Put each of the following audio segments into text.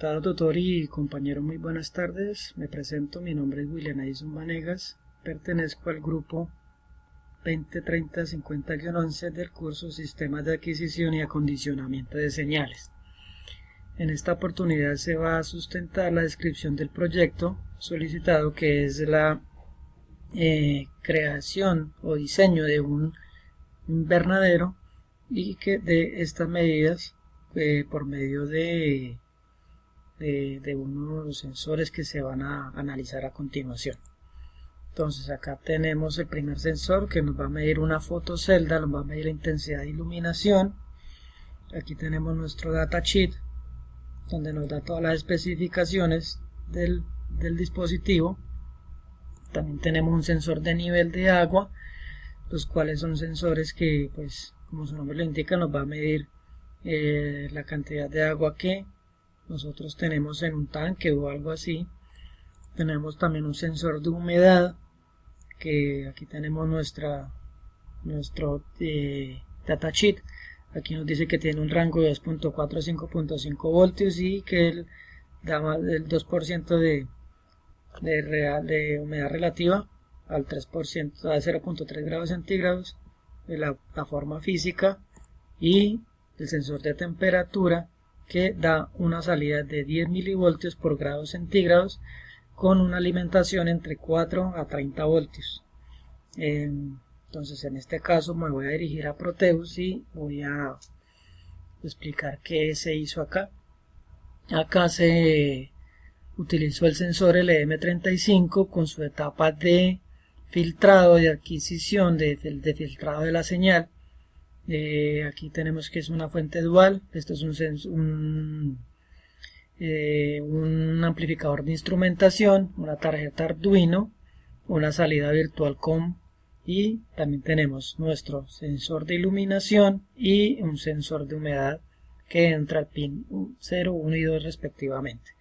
Respetado tutor y compañero, muy buenas tardes. Me presento, mi nombre es William Edison Vanegas. Pertenezco al grupo 2030-50-11 del curso Sistemas de Adquisición y Acondicionamiento de Señales. En esta oportunidad se va a sustentar la descripción del proyecto solicitado, que es la creación o diseño de un invernadero y que de estas medidas por medio de unos sensores que se van a analizar a continuación. Entonces acá tenemos el primer sensor que nos va a medir una fotocelda, nos va a medir la intensidad de iluminación. Aquí tenemos nuestro datasheet donde nos da todas las especificaciones del dispositivo. También tenemos un sensor de nivel de agua, los cuales son sensores que, pues, como su nombre lo indica, nos va a medir la cantidad de agua que nosotros tenemos en un tanque o algo así. Tenemos también un sensor de humedad, que aquí tenemos nuestro datasheet. Aquí nos dice que tiene un rango de 2.4 a 5.5 voltios y que él da el 2% de humedad relativa al 3%, a 0.3 grados centígrados, de la forma física, y el sensor de temperatura, que da una salida de 10 milivoltios por grados centígrados con una alimentación entre 4 a 30 voltios. Entonces en este caso me voy a dirigir a Proteus y voy a explicar qué se hizo acá. Acá se utilizó el sensor LM35 con su etapa de filtrado, de adquisición, de filtrado de la señal. Aquí tenemos que es una fuente dual. Esto es un amplificador de instrumentación, una tarjeta Arduino, una salida virtual COM, y también tenemos nuestro sensor de iluminación y un sensor de humedad que entra al pin 0, 1 y 2 respectivamente.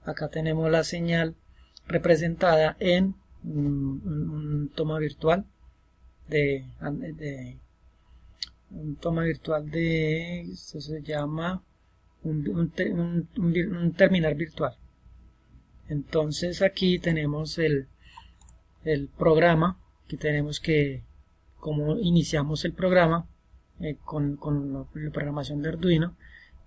Acá tenemos la señal representada en un toma virtual esto se llama un terminal virtual. Entonces aquí tenemos el programa. Aquí tenemos que cómo iniciamos el programa con la programación de Arduino.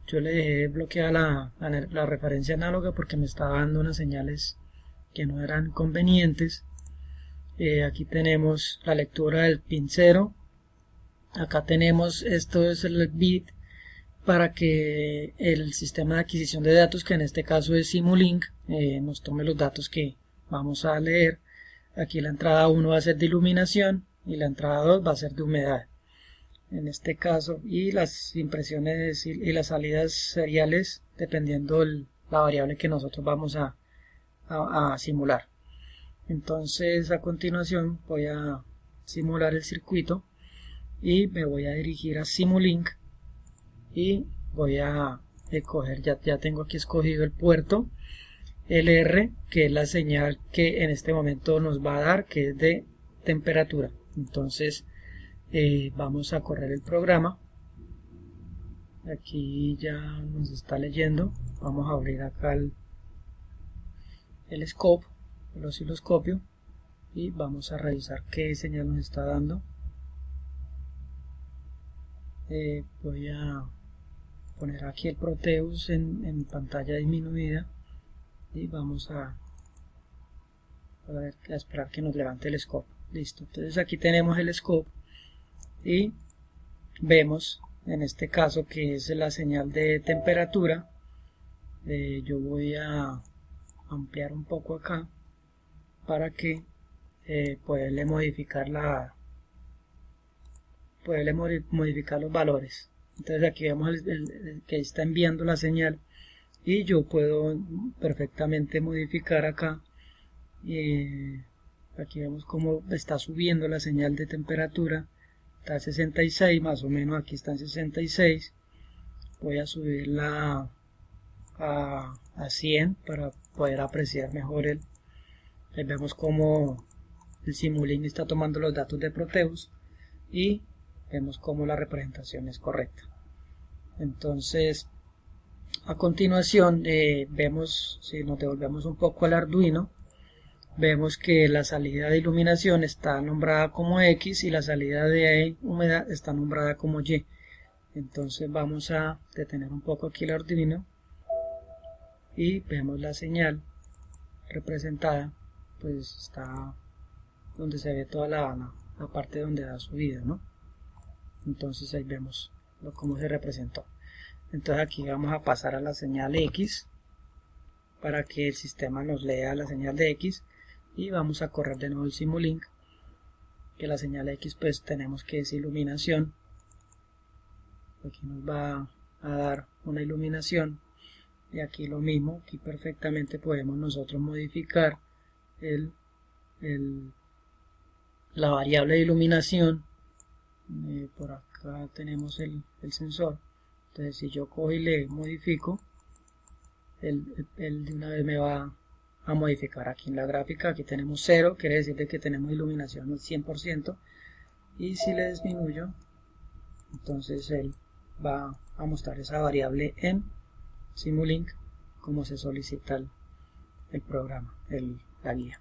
Yo le dejé bloqueada la referencia análoga porque me estaba dando unas señales que no eran convenientes. Aquí tenemos la lectura del pin 0. Acá tenemos, esto es el bit para que el sistema de adquisición de datos, que en este caso es Simulink, nos tome los datos que vamos a leer. Aquí la entrada 1 va a ser de iluminación y la entrada 2 va a ser de humedad en este caso, y las impresiones y las salidas seriales dependiendo la variable que nosotros vamos a simular. Entonces a continuación voy a simular el circuito y me voy a dirigir a Simulink y voy a escoger, ya tengo aquí escogido el puerto LR, que es la señal que en este momento nos va a dar, que es de temperatura. Entonces vamos a correr el programa. Aquí ya nos está leyendo. Vamos a abrir acá el scope, el osciloscopio, y vamos a revisar qué señal nos está dando. Voy a poner aquí el Proteus en pantalla disminuida y vamos a esperar que nos levante el scope. Listo, entonces aquí tenemos el scope y vemos en este caso que es la señal de temperatura. Yo voy a ampliar un poco acá para que poderle modificar los valores. Entonces aquí vemos que está enviando la señal y yo puedo perfectamente modificar acá. Aquí vemos cómo está subiendo la señal de temperatura. Está a 66, más o menos aquí está en 66. Voy a subirla a 100 para poder apreciar mejor ahí vemos cómo el Simulink está tomando los datos de Proteus y vemos cómo la representación es correcta. Entonces A continuación vemos, si nos devolvemos un poco al Arduino, vemos que la salida de iluminación está nombrada como X y la salida de humedad está nombrada como Y. Entonces vamos a detener un poco aquí el Arduino y vemos la señal representada, pues está donde se ve toda la parte donde da subida, ¿no? Entonces ahí vemos cómo se representó. Entonces aquí vamos a pasar a la señal X para que el sistema nos lea la señal de X, y vamos a correr de nuevo el Simulink, que la señal X pues tenemos que es iluminación. Aquí nos va a dar una iluminación, y aquí lo mismo, aquí perfectamente podemos nosotros modificar la variable de iluminación. Por acá tenemos el sensor. Entonces si yo cojo y le modifico, él de una vez me va a modificar. Aquí en la gráfica, aquí tenemos 0, quiere decir que tenemos iluminación al 100%, y si le disminuyo, entonces él va a mostrar esa variable en Simulink como se solicita el programa, la guía.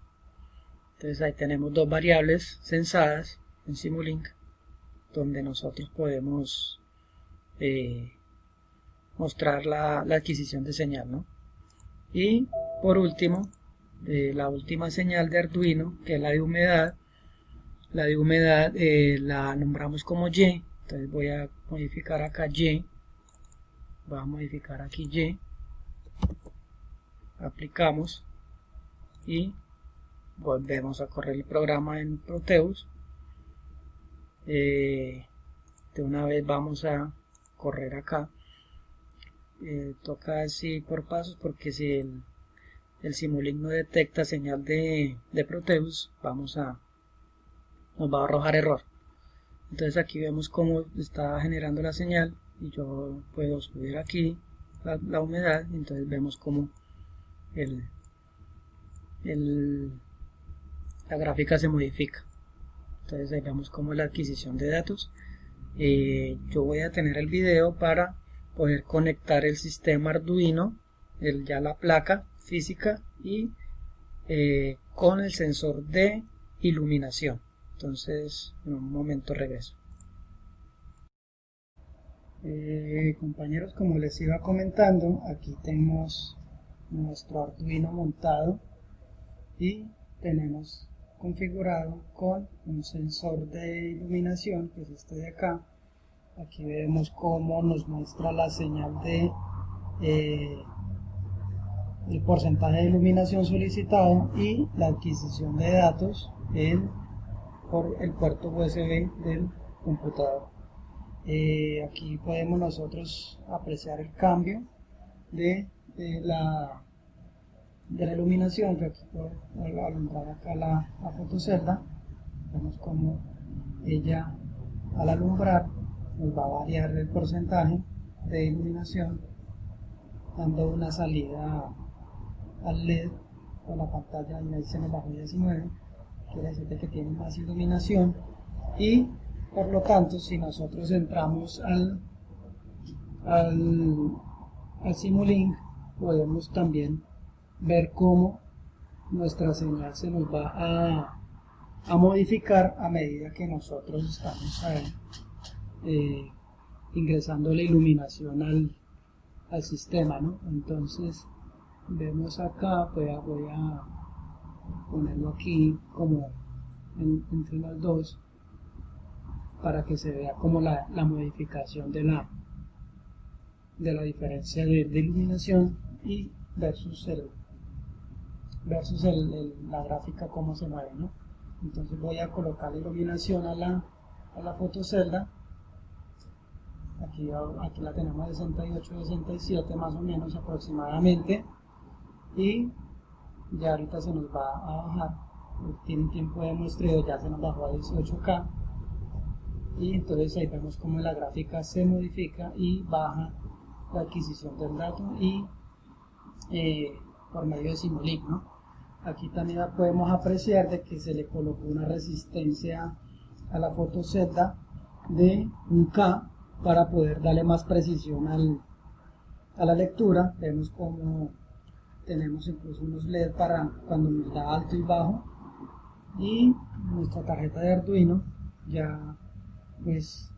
Entonces ahí tenemos dos variables sensadas en Simulink, donde nosotros podemos mostrar la adquisición de señal, ¿no? Y por último, la última señal de Arduino, que es la de humedad. La de humedad la nombramos como Y. Entonces voy a modificar acá Y, voy a modificar aquí Y, aplicamos y volvemos a correr el programa en Proteus. De una vez vamos a correr acá. Toca así por pasos, porque si el Simulink no detecta señal de Proteus, nos va a arrojar error. Entonces aquí vemos cómo está generando la señal, y yo puedo subir aquí la humedad, y entonces vemos cómo la gráfica se modifica. Entonces ahí vemos cómo la adquisición de datos. Yo voy a tener el video para poder conectar el sistema Arduino, ya la placa física, y con el sensor de iluminación. Entonces en un momento regreso. Compañeros, como les iba comentando, aquí tenemos nuestro Arduino montado y tenemos configurado con un sensor de iluminación, que es este de acá. Aquí vemos cómo nos muestra la señal de el porcentaje de iluminación solicitado y la adquisición de datos por el puerto USB del computador. Aquí podemos nosotros apreciar el cambio de la iluminación, que aquí puedo alumbrar acá la fotocelda. Vemos como ella, al alumbrar, nos va a variar el porcentaje de iluminación, dando una salida al LED con la pantalla, y ahí se nos bajó 19, quiere decir que tiene más iluminación. Y por lo tanto, si nosotros entramos al Simulink, podemos también ver cómo nuestra señal se nos va a modificar a medida que nosotros estamos ingresando la iluminación al sistema, ¿no? Entonces vemos acá, voy a ponerlo aquí como entre las dos, para que se vea como la modificación de la diferencia de iluminación y versus la gráfica cómo se mueve, ¿no? Entonces voy a colocar la iluminación a la fotocelda. Aquí la tenemos 68, 67 más o menos aproximadamente, y ya ahorita se nos va a bajar. Tiene tiempo de muestreo, ya se nos bajó a 18K, y entonces ahí vemos cómo la gráfica se modifica y baja la adquisición del dato, y por medio de Simulink, ¿no? Aquí también podemos apreciar de que se le colocó una resistencia a la fotocelda de 1K para poder darle más precisión al a la lectura. Vemos como tenemos incluso unos LED para cuando nos da alto y bajo, y nuestra tarjeta de Arduino ya pues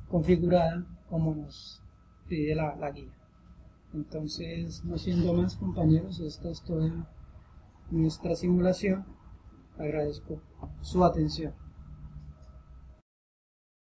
configurada como nos pide la guía. Entonces, no siendo más, compañeros, esta es toda nuestra simulación. Agradezco su atención.